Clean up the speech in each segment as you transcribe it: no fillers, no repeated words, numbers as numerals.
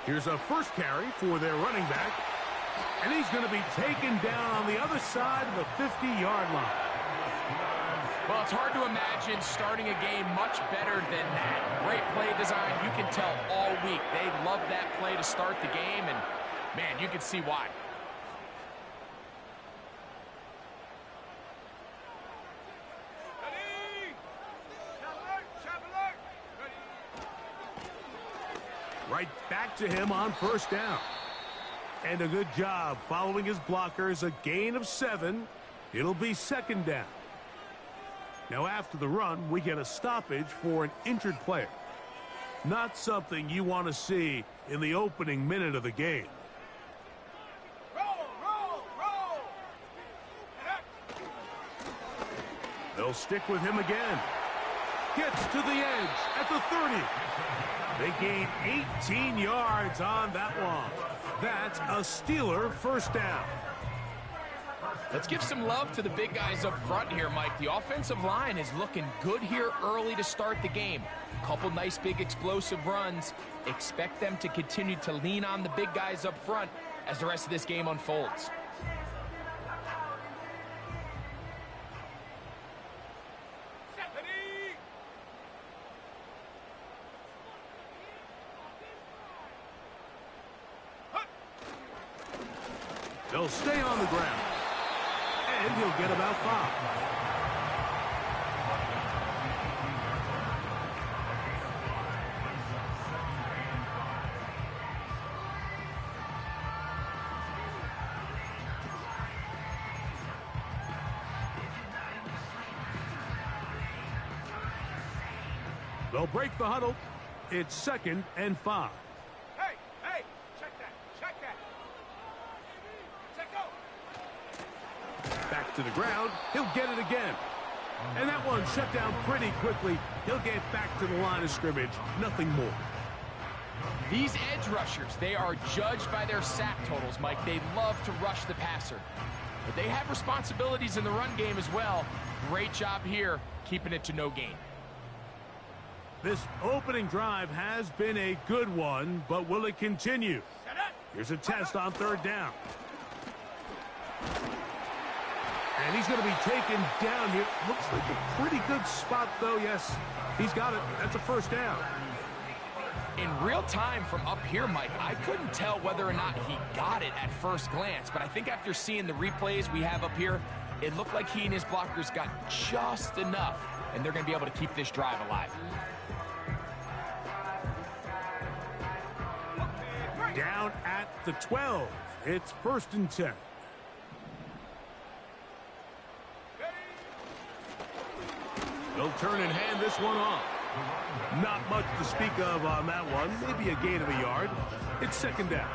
Here's a first carry for their running back. And he's going to be taken down on the other side of the 50-yard line. Well, it's hard to imagine starting a game much better than that. Great play design. You can tell all week they love that play to start the game, and, man, you can see why. Right back to him on first down. And a good job following his blockers. A gain of 7. It'll be second down. Now after the run, we get a stoppage for an injured player. Not something you want to see in the opening minute of the game. Roll. They'll stick with him again. Gets to the edge at the 30. They gain 18 yards on that one. That's a Steeler first down. Let's give some love to the big guys up front here, Mike. The offensive line is looking good here early to start the game. Couple nice big explosive runs. Expect them to continue to lean on the big guys up front as the rest of this game unfolds. They'll stay on the ground. And he'll get about 5. They'll break the huddle. It's 2nd and 5. Hey, check that. Back to the ground. He'll get it again. And that one shut down pretty quickly. He'll get back to the line of scrimmage. Nothing more. These edge rushers, they are judged by their sack totals, Mike. They love to rush the passer. But they have responsibilities in the run game as well. Great job here, keeping it to no gain. This opening drive has been a good one, but will it continue? Here's a test on 3rd down. And he's going to be taken down here. Looks like a pretty good spot, though. Yes, he's got it. That's a first down. In real time from up here, Mike, I couldn't tell whether or not he got it at first glance, but I think after seeing the replays we have up here, it looked like he and his blockers got just enough, and they're going to be able to keep this drive alive. Down at the 12. It's 1st and 10. They'll turn and hand this one off. Not much to speak of on that one. Maybe a gain of a yard. It's 2nd down.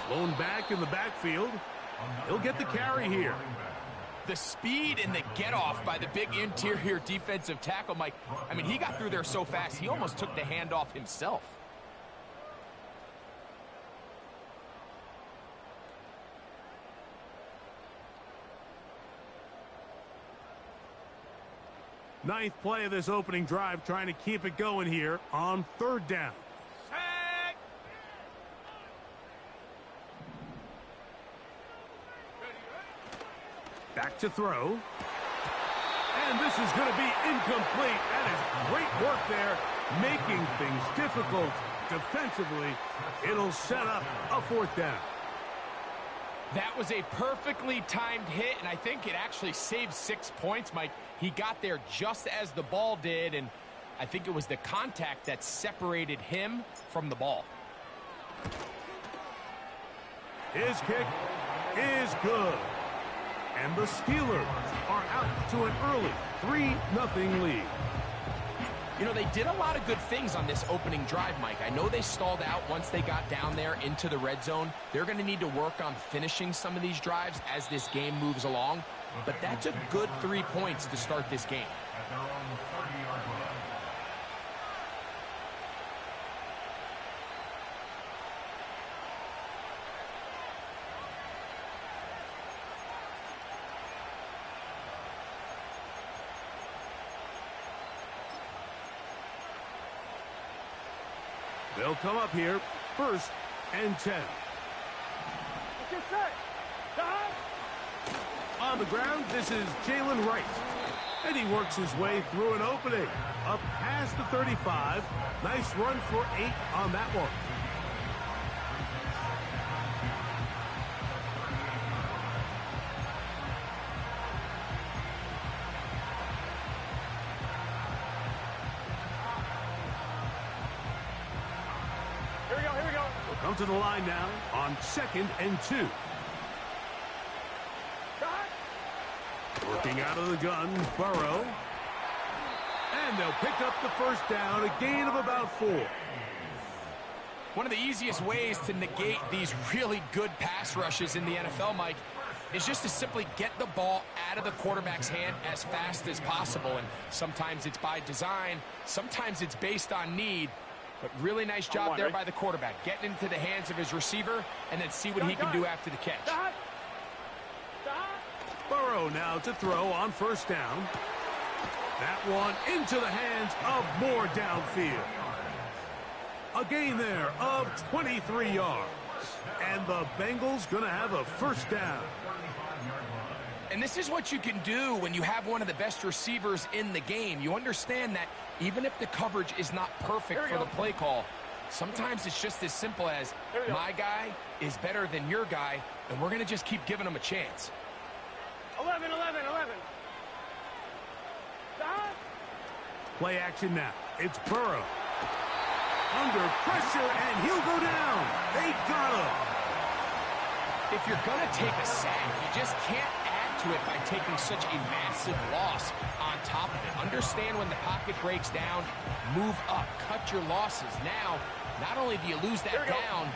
Blown back in the backfield. He'll get the carry here. The speed and the get-off by the big interior defensive tackle, Mike. I mean, he got through there so fast, he almost took the handoff himself. Ninth play of this opening drive, trying to keep it going here on 3rd down. Back to throw. And this is going to be incomplete. That is great work there, making things difficult defensively. It'll set up a 4th down. That was a perfectly timed hit, and I think it actually saved 6 points, Mike. He got there just as the ball did, and I think it was the contact that separated him from the ball. His kick is good. And the Steelers are out to an early 3-0 lead. You know, they did a lot of good things on this opening drive, Mike. I know they stalled out once they got down there into the red zone. They're going to need to work on finishing some of these drives as this game moves along. but that's a good 3 points to start this game. They'll come up here, 1st and 10. On the ground, this is Jalen Wright. And he works his way through an opening. Up past the 35. Nice run for 8 on that one. Come to the line now on 2nd and 2. Working out of the gun, Burrow. And they'll pick up the 1st down, a gain of about 4. One of the easiest ways to negate these really good pass rushes in the NFL, Mike, is just to simply get the ball out of the quarterback's hand as fast as possible. And sometimes it's by design, sometimes it's based on need. But really nice job there by the quarterback, getting into the hands of his receiver and then see what he can do after the catch. Burrow now to throw on 1st down. That one into the hands of Moore downfield. A gain there of 23 yards. And the Bengals going to have a 1st down. And this is what you can do when you have one of the best receivers in the game. You understand that even if the coverage is not perfect for the play call, sometimes it's just as simple as my guy is better than your guy, and we're going to just keep giving him a chance. 11. Play action now. It's Burrow. Under pressure, and he'll go down. They got him. If you're going to take a sack, you just can't add to it by taking such a massive loss on top of it. Understand when the pocket breaks down, move up, cut your losses. Now, not only do you lose that down,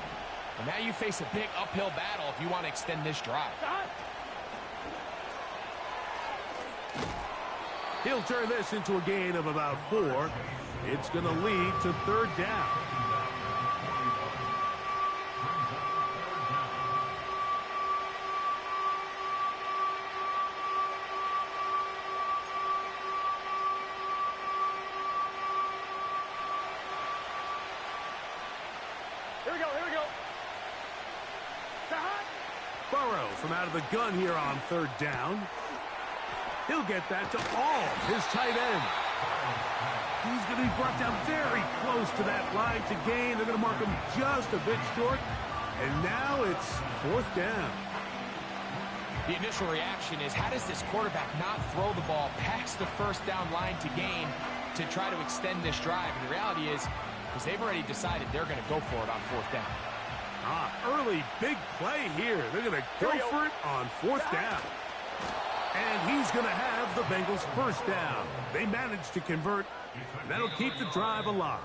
but now you face a big uphill battle if you want to extend this drive. He'll turn this into a gain of about 4. It's going to lead to 3rd down. Here we go. Burrow from out of the gun here on 3rd down. He'll get that to all his tight end. He's going to be brought down very close to that line to gain. They're going to mark him just a bit short. And now it's 4th down. The initial reaction is, how does this quarterback not throw the ball past the 1st down line to gain to try to extend this drive? And the reality is, because they've already decided they're going to go for it on 4th down. Early big play here. They're going to go for it on 4th down. And he's going to have the Bengals 1st down. They managed to convert. That'll keep the drive alive.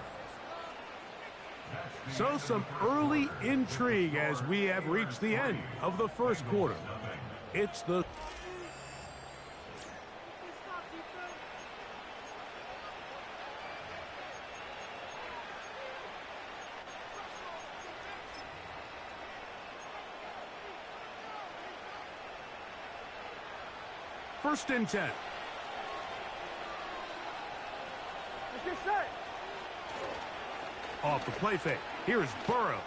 So some early intrigue as we have reached the end of the 1st quarter. It's the... First and 10. Off the play fake. Here's Burrow.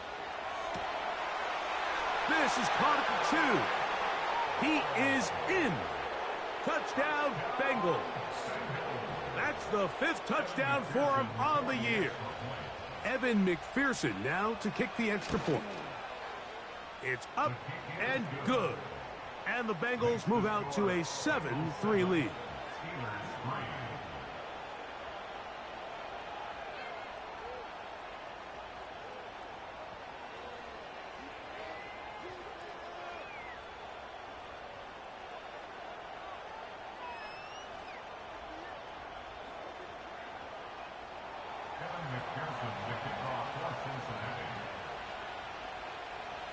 This is caught at the 2. He is in. Touchdown, Bengals. That's the 5th touchdown for him on the year. Evan McPherson now to kick the extra point. It's up and good. And the Bengals move out to a 7-3 lead.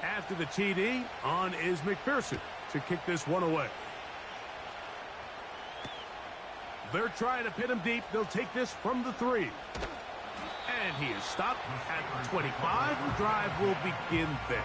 After the TD, on is McPherson to kick this one away. They're trying to pin him deep. They'll take this from the 3. And he is stopped at the 25. The drive will begin there.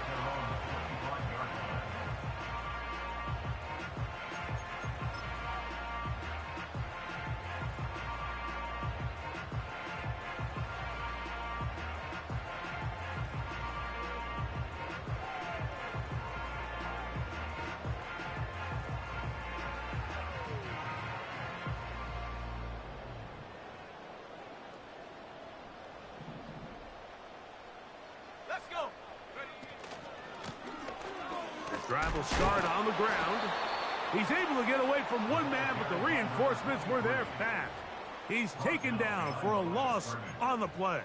Drive will start on the ground. He's able to get away from one man, but the reinforcements were there fast. He's taken down for a loss on the play.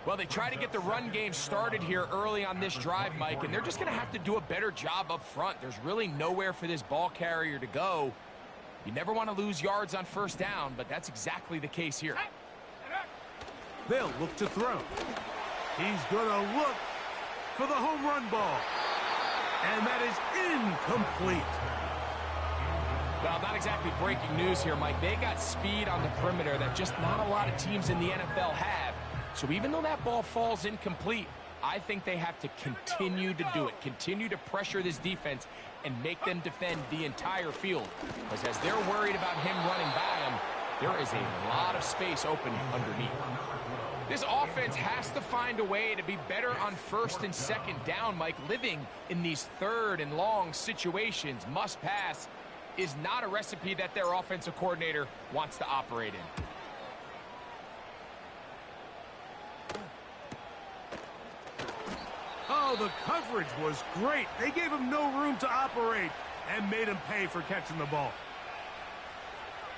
Well, they try to get the run game started here early on this drive, Mike, and they're just going to have to do a better job up front. There's really nowhere for this ball carrier to go. You never want to lose yards on first down, but that's exactly the case here. They'll look to throw. He's going to look for the home run ball. And that is incomplete. Well, not exactly breaking news here, Mike. They got speed on the perimeter that just not a lot of teams in the NFL have. So even though that ball falls incomplete, I think they have to continue to do it. Continue to pressure this defense and make them defend the entire field. Because as they're worried about him running by them, there is a lot of space open underneath. This offense has to find a way to be better on first and second down, Mike. Living in these third and long situations, must pass, is not a recipe that their offensive coordinator wants to operate in. Oh, the coverage was great. They gave him no room to operate and made him pay for catching the ball.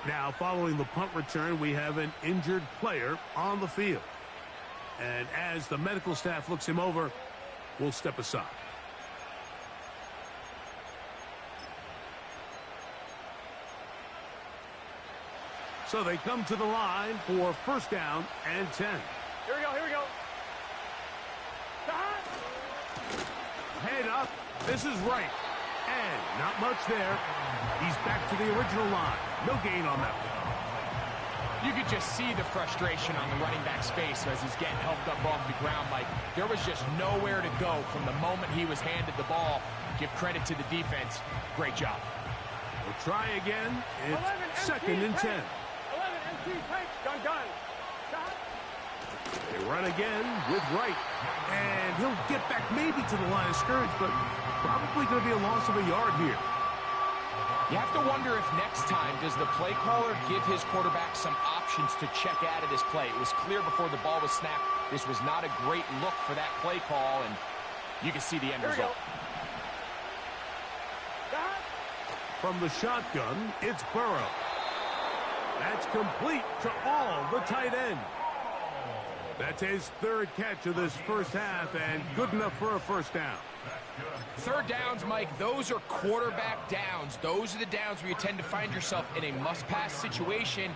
Now, following the punt return, we have an injured player on the field. And as the medical staff looks him over, we'll step aside. So they come to the line for first down and 10. Here we go, here we go. Head up. This is right. And not much there. He's back to the original line. No gain on that one. You could just see the frustration on the running back's face as he's getting helped up off the ground, Mike. There was just nowhere to go from the moment he was handed the ball. Give credit to the defense. Great job. We'll try again. It's second and 10. 11 MT takes. Done. Shot. They run again with Wright. And he'll get back maybe to the line of scrimmage, but probably going to be a loss of a yard here. You have to wonder if next time does the play caller give his quarterback some options to check out of this play. It was clear before the ball was snapped. This was not a great look for that play call, and you can see the end result. From the shotgun, it's Burrow. That's complete to all the tight end. That's his third catch of this first half, and good enough for a first down. Third downs, Mike, those are quarterback downs. Those are the downs where you tend to find yourself in a must-pass situation,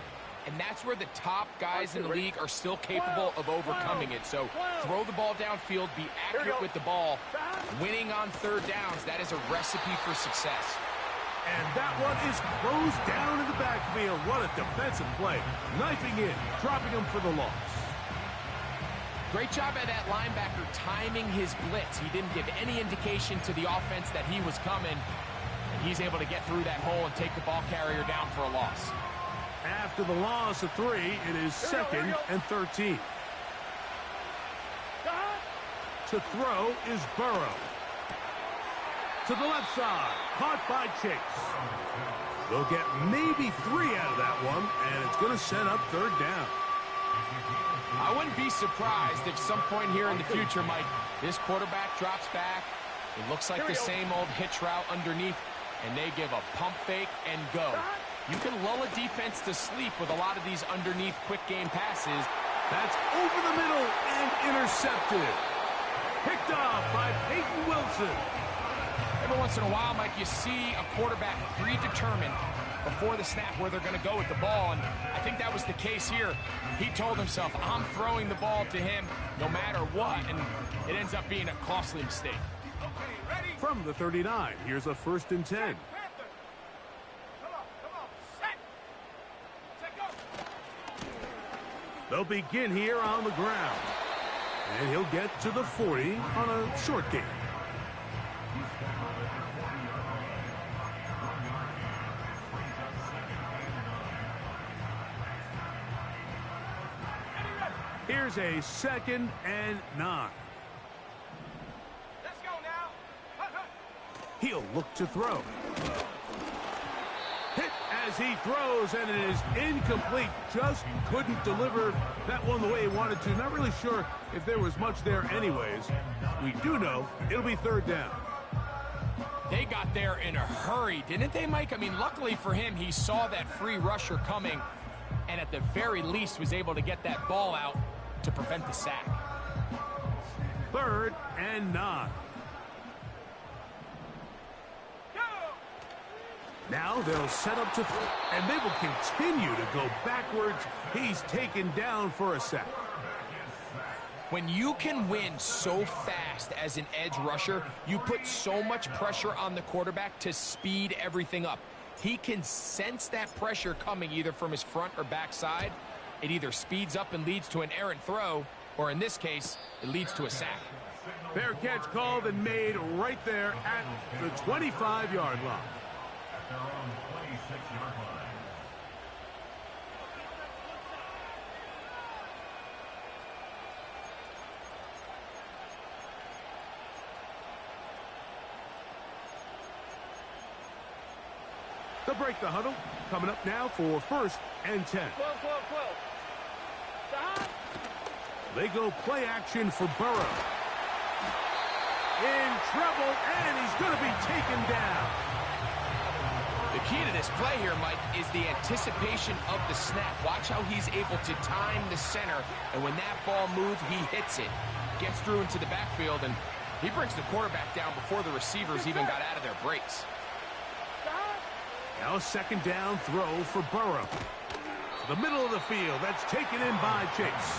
and that's where the top guys in the league are still capable of overcoming it. So throw the ball downfield, be accurate with the ball. Winning on third downs, that is a recipe for success. And that one is closed down in the backfield. What a defensive play. Knifing in, dropping him for the loss. Great job by that linebacker timing his blitz. He didn't give any indication to the offense that he was coming. And he's able to get through that hole and take the ball carrier down for a loss. After the loss of 3, it is second and 13. To throw is Burrow. To the left side, caught by Chase. They'll get maybe 3 out of that one, and it's going to set up third down. I wouldn't be surprised if some point here in the future, Mike, this quarterback drops back. It looks like the same old hitch route underneath, and they give a pump fake and go. You can lull a defense to sleep with a lot of these underneath quick game passes. That's over the middle and intercepted. Picked off by Peyton Wilson. Every once in a while, Mike, you see a quarterback predetermined before the snap where they're going to go with the ball, and I think that was the case here. He told himself, I'm throwing the ball to him no matter what, and it ends up being a costly mistake. From the 39, here's a first and 10. They'll begin here on the ground. And he'll get to the 40 on a short gain. Here's a 2nd and 9. Let's go now. He'll look to throw. Hit as he throws, and it is incomplete. Just couldn't deliver that one the way he wanted to. Not really sure if there was much there anyways. We do know it'll be 3rd down. They got there in a hurry, didn't they, Mike? I mean, luckily for him, he saw that free rusher coming, and at the very least was able to get that ball out to prevent the sack. 3rd and 9. Now they'll set up to throw, and they will continue to go backwards. He's taken down for a sack. When you can win so fast as an edge rusher, you put so much pressure on the quarterback to speed everything up. He can sense that pressure coming either from his front or back side. It either speeds up and leads to an errant throw, or in this case, it leads to a sack. Fair catch called and made right there at the 25-yard line. They're on the 26-yard line. They'll break the huddle. Coming up now for 1st and 10. 12. Stop. They go play action for Burrow. In trouble, and he's going to be taken down. The key to this play here, Mike, is the anticipation of the snap. Watch how he's able to time the center, and when that ball moves, he hits it. Gets through into the backfield, and he brings the quarterback down before the receivers even got out of their breaks. Now a 2nd down throw for Burrow. To the middle of the field. That's taken in by Chase.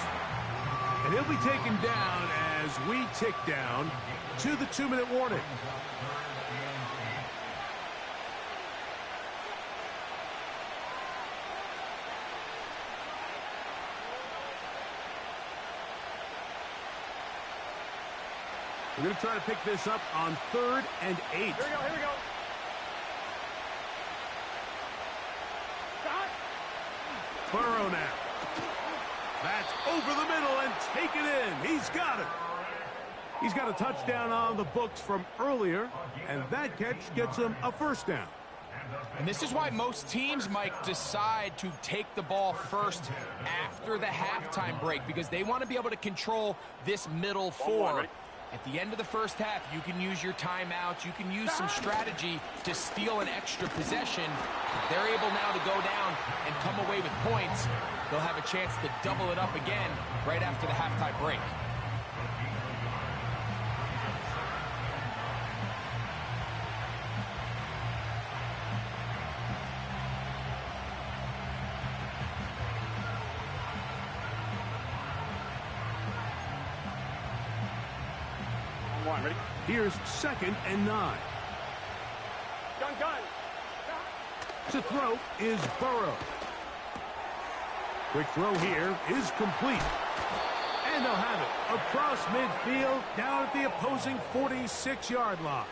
And he'll be taken down as we tick down to the 2-minute warning. We're going to try to pick this up on 3rd and 8. Here we go. Stop. Burrow now. That's over the middle and taken in. He's got it. He's got a touchdown on the books from earlier, and that catch gets him a 1st down. And this is why most teams, Mike, decide to take the ball first after the halftime break, because they want to be able to control this middle 4. At the end of the first half, you can use your timeouts. You can use some strategy to steal an extra possession. If they're able now to go down and come away with points, they'll have a chance to double it up again right after the halftime break. Ready? Here's 2nd and 9. Gun. To throw is Burrow. Quick throw here is complete. And they'll have it across midfield down at the opposing 46-yard line.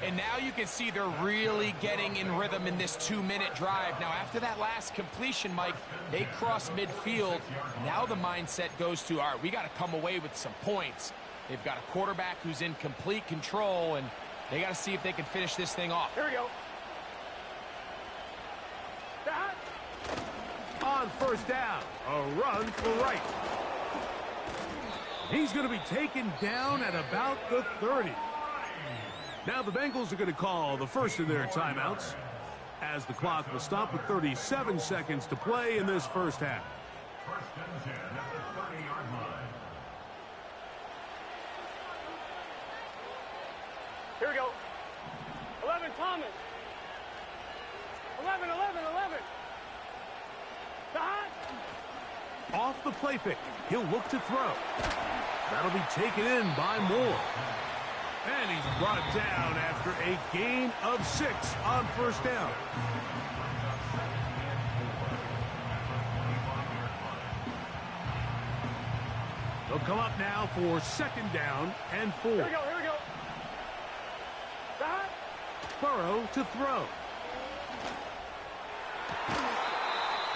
And now you can see they're really getting in rhythm in this 2-minute drive. Now, after that last completion, Mike, they cross midfield. Now the mindset goes to, all right, we got to come away with some points. They've got a quarterback who's in complete control, and they got to see if they can finish this thing off. Here we go. Stop. On 1st down, a run for right. He's going to be taken down at about the 30. Now the Bengals are going to call the first of their timeouts as the clock will stop with 37 seconds to play in this first half. 1st and 10 at the 30-yard line. Here we go. 11, Thomas. 11. Stop. Off the play fake, he'll look to throw. That'll be taken in by Moore. And he's brought down after a gain of 6 on 1st down. They'll come up now for second down and 4. Here we go, here we go. Shot. Burrow to throw.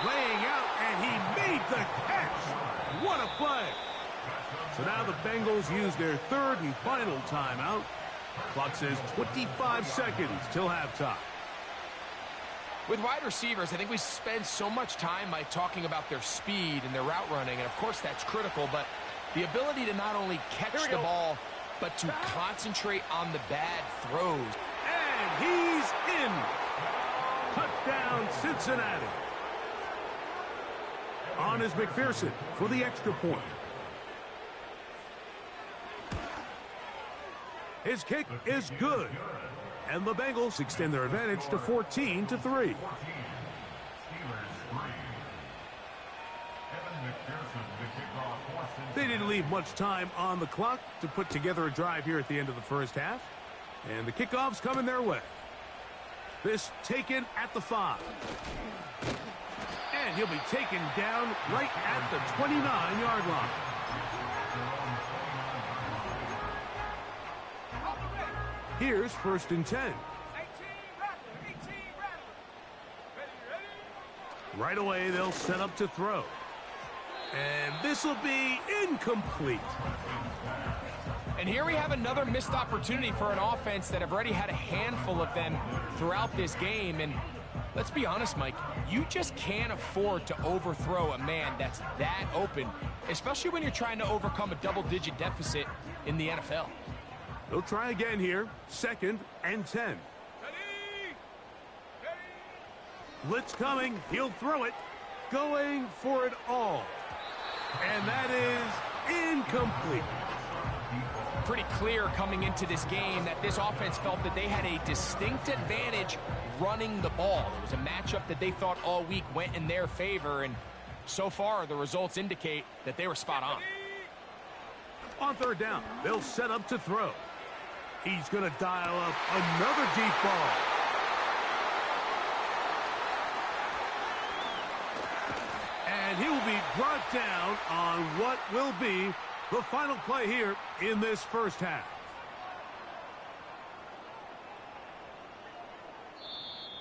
Laying out, and he made the catch. What a play. So now the Bengals use their third and final timeout. Clock says 25 seconds till halftime. With wide receivers, I think we spend so much time by talking about their speed and their route running, and of course that's critical, but the ability to not only catch the ball, but to concentrate on the bad throws. And he's in. Touchdown, Cincinnati. On is McPherson for the extra point. His kick is good. And the Bengals extend their advantage to 14-3. They didn't leave much time on the clock to put together a drive here at the end of the first half. And the kickoff's coming their way. This taken at the 5. And he'll be taken down right at the 29-yard line. Here's 1st and 10. Right away, they'll set up to throw. And this will be incomplete. And here we have another missed opportunity for an offense that have already had a handful of them throughout this game. And let's be honest, Mike, you just can't afford to overthrow a man that's that open, especially when you're trying to overcome a double-digit deficit in the NFL. They'll try again here. 2nd and 10. Blitz coming. He'll throw it. Going for it all. And that is incomplete. Pretty clear coming into this game that this offense felt that they had a distinct advantage running the ball. It was a matchup that they thought all week went in their favor, and so far the results indicate that they were spot on. On 3rd down, they'll set up to throw. He's going to dial up another deep ball. And he will be brought down on what will be the final play here in this first half.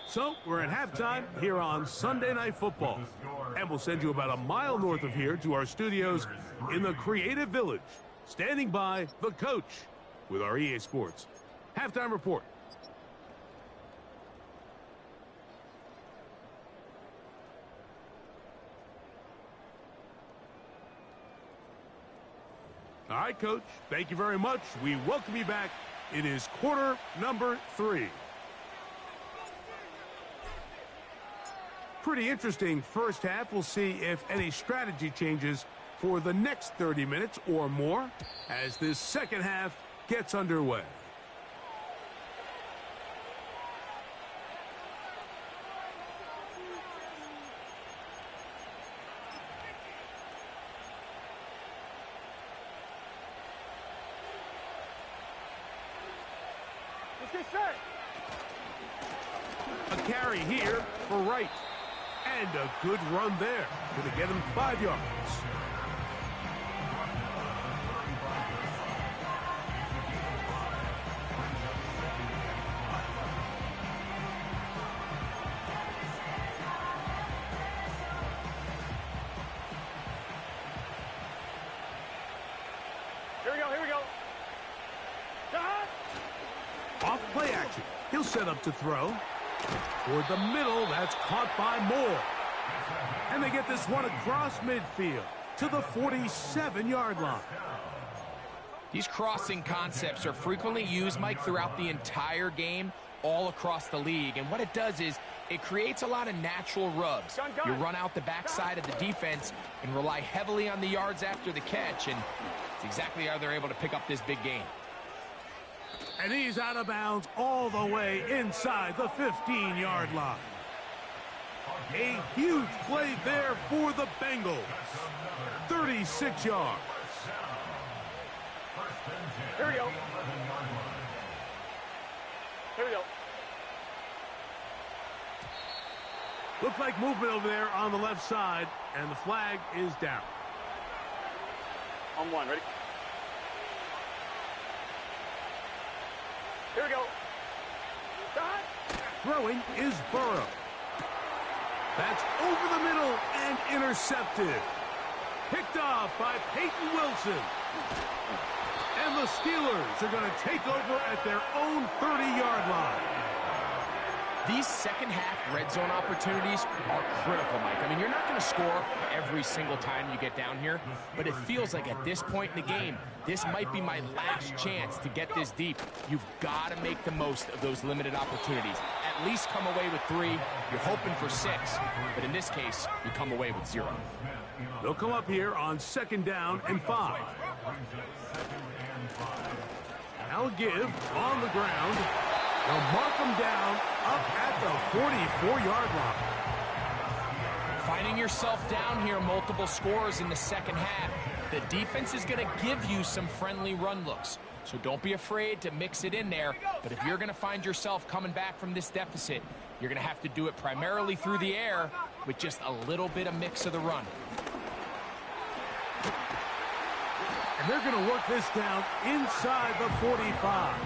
So we're at halftime here on Sunday Night Football. And we'll send you about a mile north of here to our studios in the Creative Village. Standing by, the coach with our EA Sports halftime report. All right, Coach, thank you very much. We welcome you back. It is quarter number 3. Pretty interesting first half. We'll see if any strategy changes for the next 30 minutes or more as this second half gets underway. Let's get set. A carry here for Wright. And a good run there. Going to get him 5 yards. Here we go, here we go. Shot. Off play action. He'll set up to throw. Toward the middle, that's caught by Moore. And they get this one across midfield to the 47-yard line. These crossing concepts are frequently used, Mike, throughout the entire game, all across the league. And what it does is it creates a lot of natural rubs. You run out the backside of the defense and rely heavily on the yards after the catch, and it's exactly how they're able to pick up this big game. And he's out of bounds all the way inside the 15-yard line. A huge play there for the Bengals. 36 yards. Here we go. Here we go. Looks like movement over there on the left side, and the flag is down. On one, ready? Here we go. Shot. Throwing is Burrow. That's over the middle and intercepted. Picked off by Peyton Wilson. And the Steelers are going to take over at their own 30-yard line. These second-half red zone opportunities are critical, Mike. I mean, you're not going to score every single time you get down here, but it feels like at this point in the game, this might be my last chance to get this deep. You've got to make the most of those limited opportunities. At least come away with 3. You're hoping for 6, but in this case, you come away with 0. They'll come up here on 2nd down and 5. Now give on the ground. They'll mark them down up at the 44-yard line. Finding yourself down here, multiple scores in the second half. The defense is going to give you some friendly run looks. So don't be afraid to mix it in there. But if you're going to find yourself coming back from this deficit, you're going to have to do it primarily through the air with just a little bit of mix of the run. And they're going to work this down inside the 45.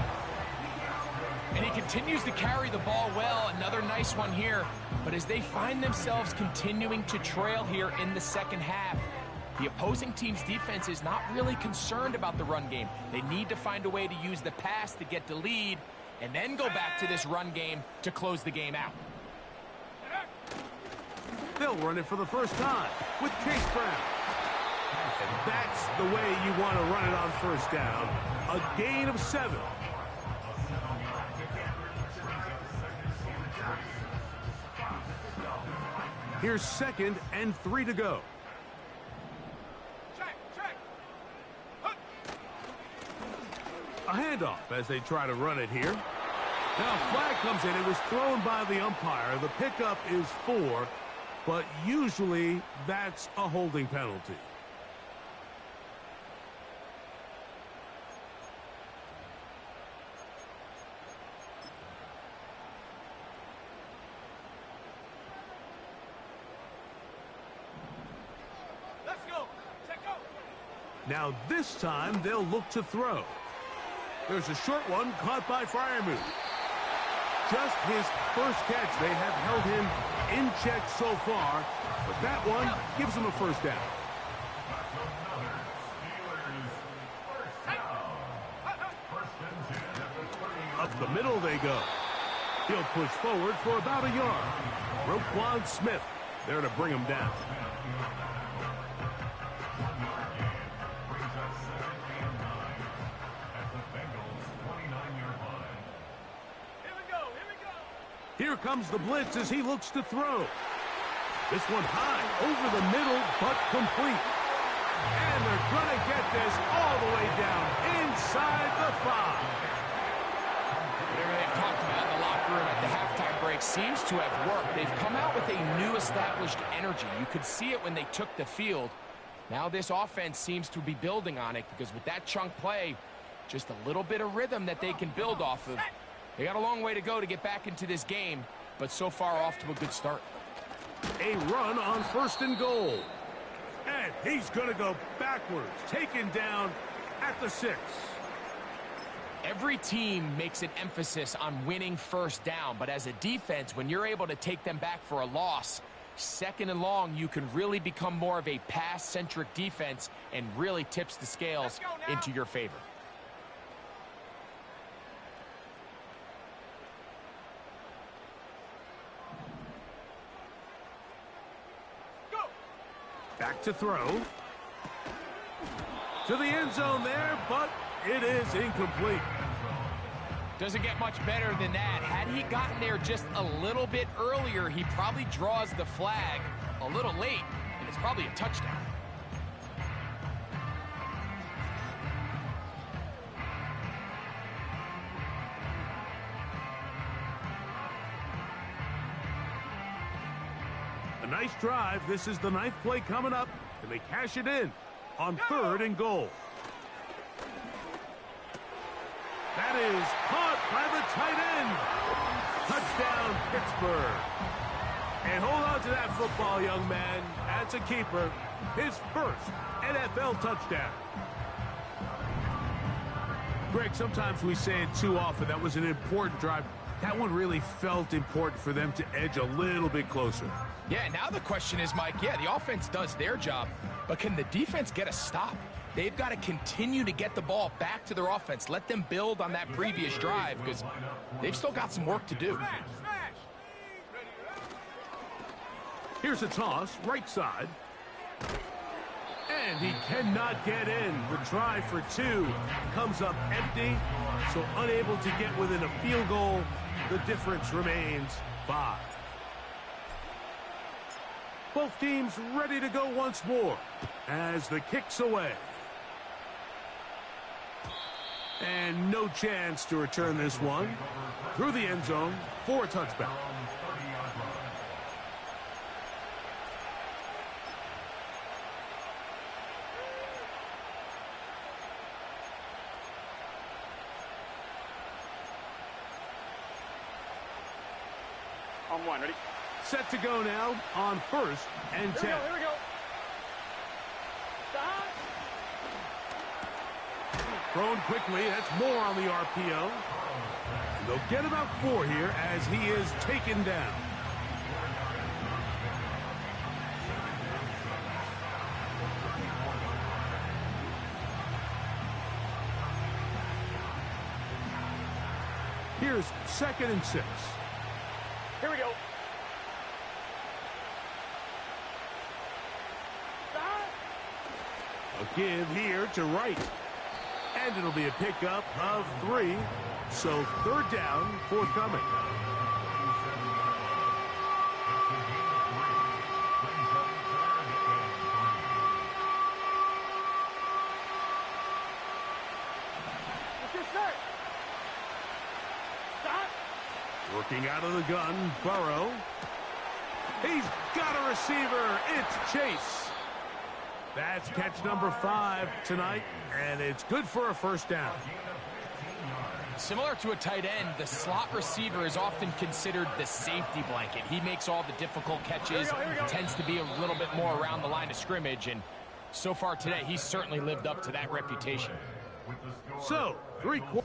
And he continues to carry the ball well. Another nice one here. But as they find themselves continuing to trail here in the second half, the opposing team's defense is not really concerned about the run game. They need to find a way to use the pass to get the lead and then go back to this run game to close the game out. They'll run it for the first time with Chase Brown. And that's the way you want to run it on 1st down. A gain of 7. Here's 2nd and 3 to go. A handoff as they try to run it here. Now a flag comes in. It was thrown by the umpire. The pickup is 4, but usually that's a holding penalty. Now this time they'll look to throw. There's a short one caught by Freiermuth. Just his first catch. They have held him in check so far, but that one gives him a 1st down. Up the middle they go. He'll push forward for about a yard. Roquan Smith there to bring him down. Here comes the blitz as he looks to throw. This one high over the middle, but complete. And they're going to get this all the way down inside the 5. Whatever they've talked about in the locker room at the halftime break seems to have worked. They've come out with a new established energy. You could see it when they took the field. Now this offense seems to be building on it because with that chunk play, just a little bit of rhythm that they can build off of. They got a long way to go to get back into this game, but so far off to a good start. A run on 1st and goal. And he's going to go backwards, taken down at the 6. Every team makes an emphasis on winning 1st down, but as a defense, when you're able to take them back for a loss, 2nd and long, you can really become more of a pass-centric defense and really tips the scales into your favor. Back to throw. To the end zone there, but it is incomplete. Doesn't get much better than that. Had he gotten there just a little bit earlier, he probably draws the flag a little late, and it's probably a touchdown. A nice drive. This is the 9th play coming up, and they cash it in on 3rd and goal. That is caught by the tight end. Touchdown, Pittsburgh. And hold on to that football, young man. That's a keeper. His first NFL touchdown. Greg, sometimes we say it too often. That was an important drive. That one really felt important for them to edge a little bit closer. Yeah, now the question is, Mike, yeah, the offense does their job, but can the defense get a stop? They've got to continue to get the ball back to their offense. Let them build on that previous drive because they've still got some work to do. Here's a toss, right side. And he cannot get in. The try for two comes up empty, so unable to get within a field goal. The difference remains 5. Both teams ready to go once more as the kick's away. And no chance to return this one through the end zone for a touchback. On one, ready? Set to go now on 1st and 10. Here we go. Stop. Thrown quickly, that's more on the RPO. And they'll get about 4 here as he is taken down. Here's 2nd and 6. Here we go. A give here to Wright. And it'll be a pickup of 3. So 3rd down, forthcoming. What's your set? Stop. Working out of the gun, Burrow. He's got a receiver. It's Chase. That's catch number 5 tonight, and it's good for a 1st down. Similar to a tight end, the slot receiver is often considered the safety blanket. He makes all the difficult catches, tends to be a little bit more around the line of scrimmage, and so far today, he's certainly lived up to that reputation. So, 3/4.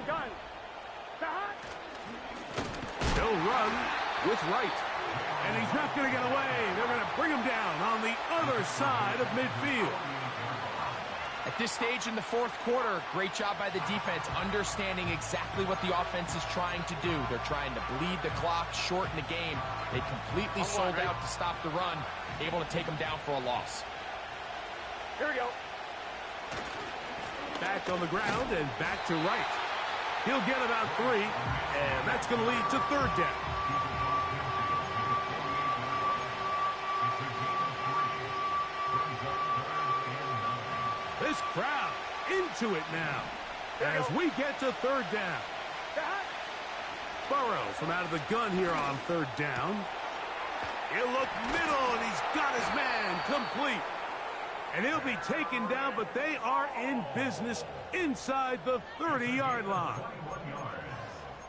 Gun. Stop. He'll run with Wright. And he's not going to get away. They're going to bring him down on the other side of midfield. At this stage in the 4th quarter, great job by the defense, understanding exactly what the offense is trying to do. They're trying to bleed the clock, shorten the game. They completely sold out to stop the run, able to take them down for a loss. Here we go. Back on the ground and back to Wright. He'll get about 3, and that's going to lead to 3rd down. This crowd into it now as we get to 3rd down. Burrow from out of the gun here on 3rd down. He'll look middle, and he's got his man complete. And he'll be taken down, but they are in business inside the 30-yard line.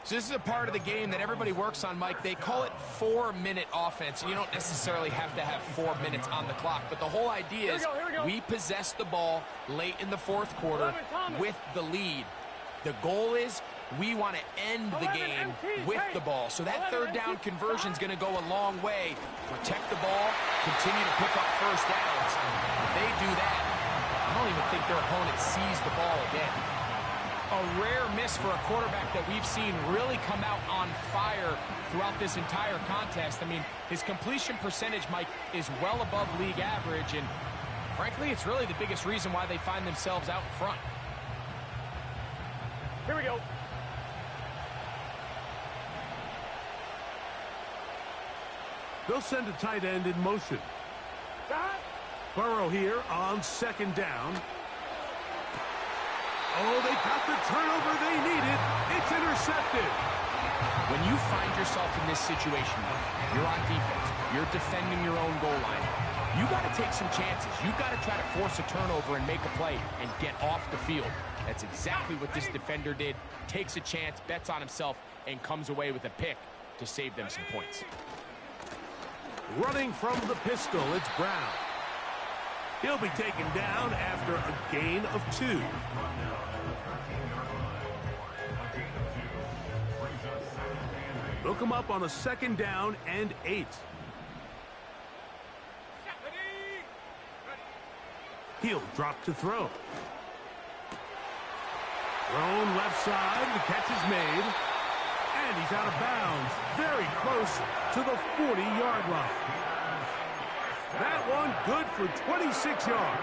So this is a part of the game that everybody works on, Mike. They call it 4-minute offense. You don't necessarily have to have 4 minutes on the clock, but the whole idea is we possess the ball late in the 4th quarter with the lead. The goal is we want to end the game with the ball. So that 3rd down conversion is going to go a long way. Protect the ball, continue to pick up 1st downs. If they do that, I don't even think their opponent sees the ball again. A rare miss for a quarterback that we've seen really come out on fire throughout this entire contest. I mean, his completion percentage, Mike, is well above league average, and frankly, it's really the biggest reason why they find themselves out in front. Here we go. They'll send a tight end in motion. Burrow here on 2nd down. Oh, got the turnover they needed. It's intercepted. When you find yourself in this situation, you're on defense, you're defending your own goal line, you got to take some chances. You got to try to force a turnover and make a play and get off the field. That's exactly what this defender did. Takes a chance, bets on himself, and comes away with a pick to save them some points. Running from the pistol, it's Brown. He'll be taken down after a gain of 2. They'll come up on a 2nd down and 8. He'll drop to throw. Thrown left side, the catch is made. And he's out of bounds, very close to the 40-yard line. That one good for 26 yards.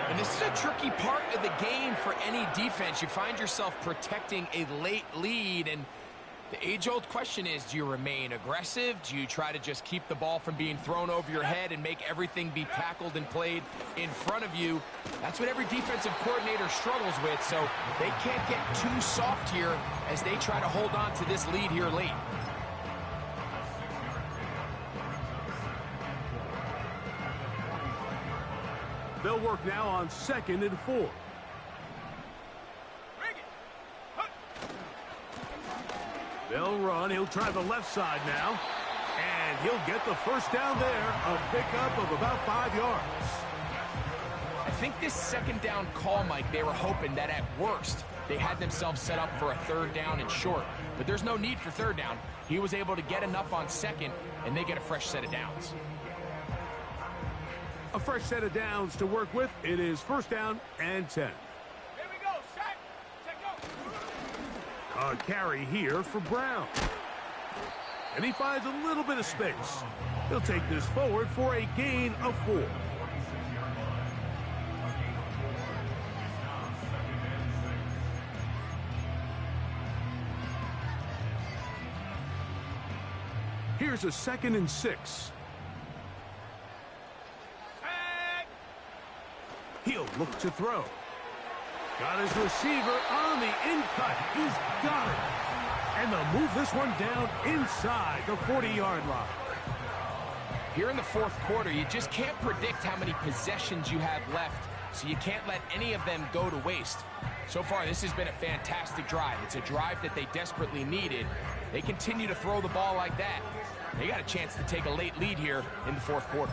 And this is a tricky part of the game for any defense. You find yourself protecting a late lead, and the age-old question is, do you remain aggressive? Do you try to just keep the ball from being thrown over your head and make everything be tackled and played in front of you? That's what every defensive coordinator struggles with, so they can't get too soft here as they try to hold on to this lead here late. They'll work now on 2nd and 4. They'll run. He'll try the left side now. And he'll get the first down there. A pickup of about 5 yards. I think this 2nd down call, Mike, they were hoping that at worst they had themselves set up for a 3rd down and short. But there's no need for 3rd down. He was able to get enough on 2nd, and they get a fresh set of downs. A fresh set of downs to work with. It is 1st down and 10. A carry here for Brown. And he finds a little bit of space. He'll take this forward for a gain of 4. Here's a 2nd and 6. He'll look to throw. Got his receiver on the in-cut. He's got it. And they'll move this one down inside the 40-yard line. Here in the 4th quarter, you just can't predict how many possessions you have left, so you can't let any of them go to waste. So far, this has been a fantastic drive. It's a drive that they desperately needed. They continue to throw the ball like that. They got a chance to take a late lead here in the 4th quarter.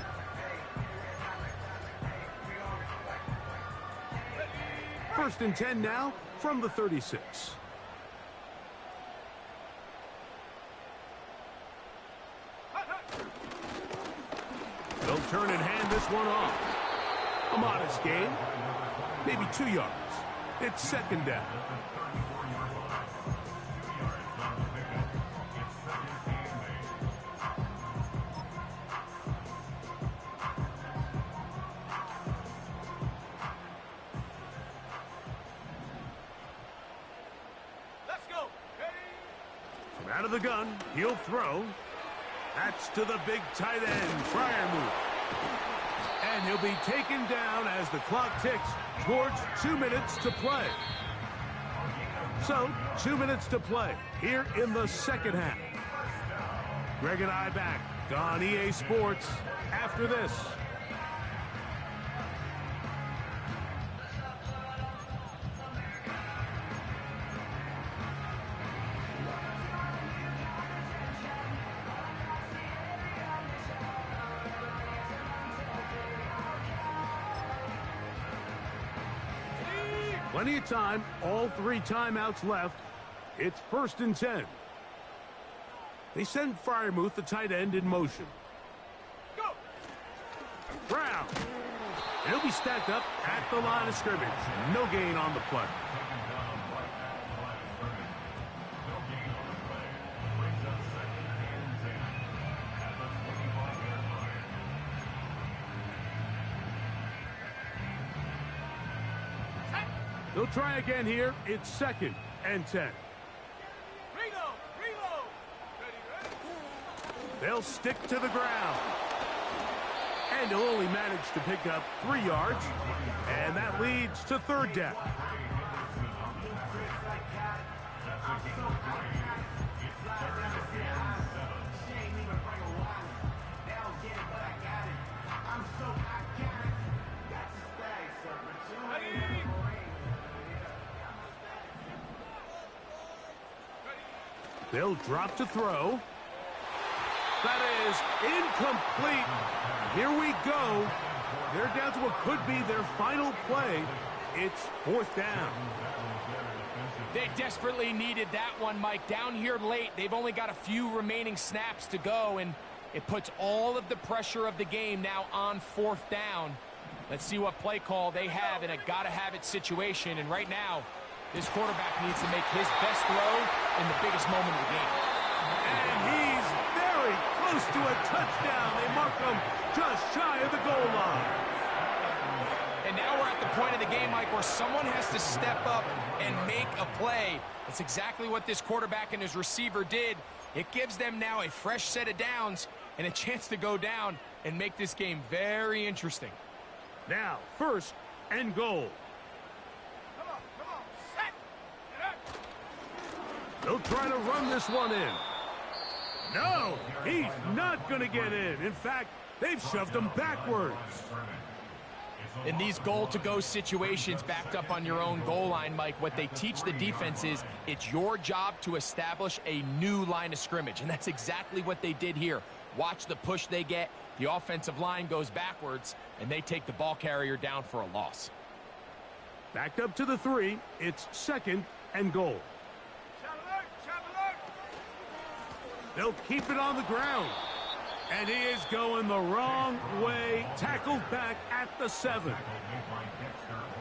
First and 10 now from the 36. They'll turn and hand this one off. A modest gain, maybe 2 yards. It's 2nd down. Out of the gun, he'll throw. That's to the big tight end, Freiermuth. And he'll be taken down as the clock ticks towards 2 minutes to play. So, 2 minutes to play here in the 2nd half. Greg and I back on EA Sports after this. Plenty of time, all 3 timeouts left. It's 1st and 10. They send Freiermuth, the tight end, in motion. Go! Brown. He'll be stacked up at the line of scrimmage. No gain on the play. They'll try again here. It's 2nd and 10. They'll stick to the ground. And he'll only manage to pick up 3 yards. And that leads to 3rd down. They'll drop to throw. That is incomplete. Here we go. They're down to what could be their final play. It's 4th down. They desperately needed that one, Mike. Down here late, they've only got a few remaining snaps to go, and it puts all of the pressure of the game now on 4th down. Let's see what play call they have in a gotta-have-it situation, and right now, this quarterback needs to make his best throw in the biggest moment of the game. And he's very close to a touchdown. They mark him just shy of the goal line. And now we're at the point of the game, Mike, where someone has to step up and make a play. That's exactly what this quarterback and his receiver did. It gives them now a fresh set of downs and a chance to go down and make this game very interesting. Now, 1st and goal. They'll try to run this one in. No, he's not going to get in. In fact, they've shoved him backwards. In these goal-to-go situations backed up on your own goal line, Mike, what they teach the defense is it's your job to establish a new line of scrimmage, and that's exactly what they did here. Watch the push they get. The offensive line goes backwards, and they take the ball carrier down for a loss. Backed up to the 3. It's 2nd and goal. They'll keep it on the ground. And he is going the wrong way. Tackled back at the 7.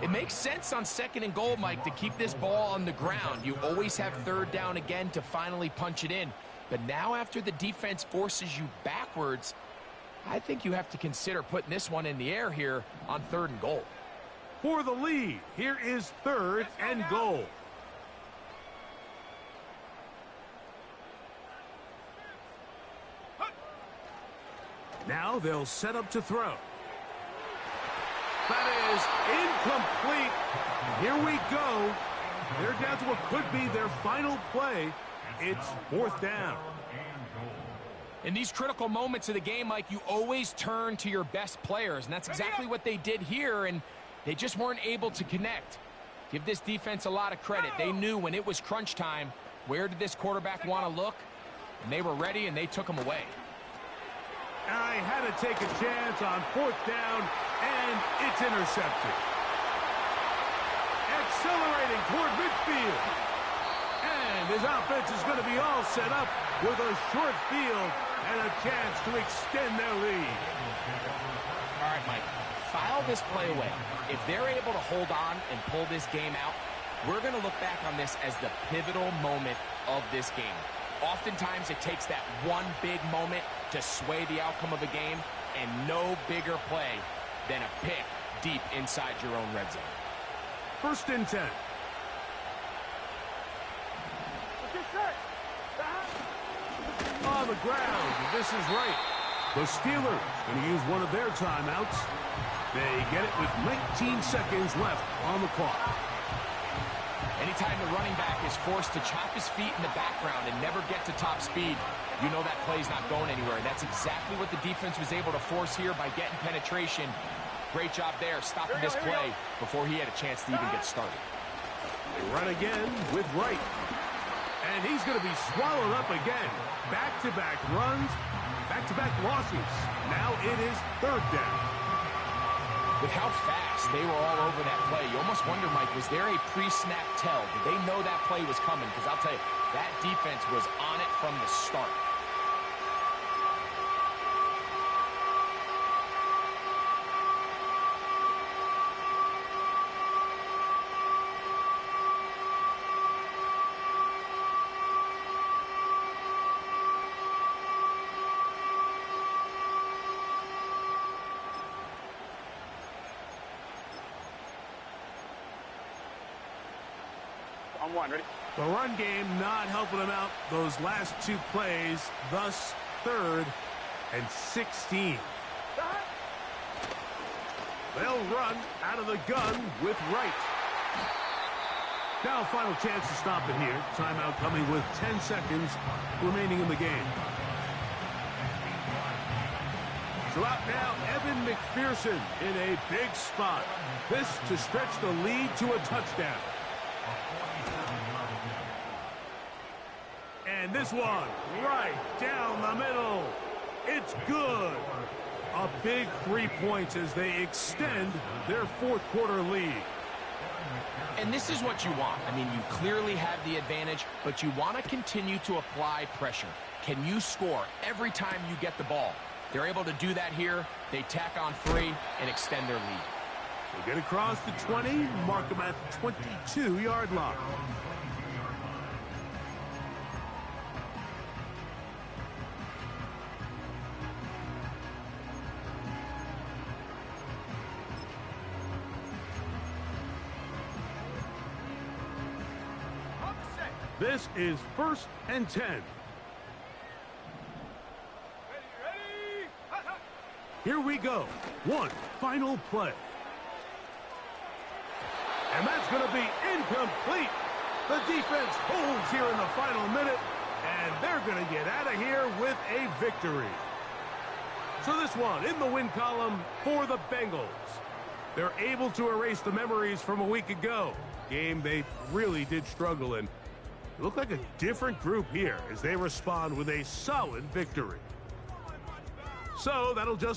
It makes sense on 2nd and goal, Mike, to keep this ball on the ground. You always have 3rd down again to finally punch it in. But now after the defense forces you backwards, I think you have to consider putting this one in the air here on 3rd and goal. For the lead, here is 3rd and goal. Now they'll set up to throw. That is incomplete. Here we go. They're down to what could be their final play. It's 4th down. In these critical moments of the game, Mike, you always turn to your best players, and that's exactly what they did here, and they just weren't able to connect. Give this defense a lot of credit. They knew when it was crunch time, where did this quarterback want to look, and they were ready, and they took him away. I had to take a chance on 4th down, and it's intercepted. Accelerating toward midfield. And his offense is going to be all set up with a short field and a chance to extend their lead. All right, Mike, file this play away. If they're able to hold on and pull this game out, we're going to look back on this as the pivotal moment of this game. Oftentimes, it takes that one big moment to sway the outcome of a game, and no bigger play than a pick deep inside your own red zone. 1st and 10. On the ground, this is right. The Steelers going to use one of their timeouts. They get it with 19 seconds left on the clock. Anytime the running back is forced to chop his feet in the background and never get to top speed, you know that play's not going anywhere. That's exactly what the defense was able to force here by getting penetration. Great job there, stopping this play before he had a chance to even get started. They run again with Wright. And he's going to be swallowed up again. Back-to-back runs, back-to-back losses. Now it is 3rd down. With how fast they were all over that play, you almost wonder, Mike, was there a pre-snap tell? Did they know that play was coming? Because I'll tell you, that defense was on it from the start. On 1, ready? The run game not helping them out those last 2 plays, thus 3rd and 16. They'll run out of the gun with Wright. Now, final chance to stop it here. Timeout coming with 10 seconds remaining in the game. So out now, Evan McPherson in a big spot. This to stretch the lead to a touchdown. And this one right down the middle. It's good. A big 3 points as they extend their fourth quarter lead. And this is what you want. I mean, you clearly have the advantage, but you want to continue to apply pressure. Can you score every time you get the ball? They're able to do that here. They tack on 3 and extend their lead. They get across the 20, mark them at the 22-yard line. This is 1st and 10. Here we go. One final play. And that's going to be incomplete. The defense holds here in the final minute, and they're going to get out of here with a victory. So this one in the win column for the Bengals. They're able to erase the memories from a week ago. Game they really did struggle in. It looked like a different group here as they respond with a solid victory. So that'll just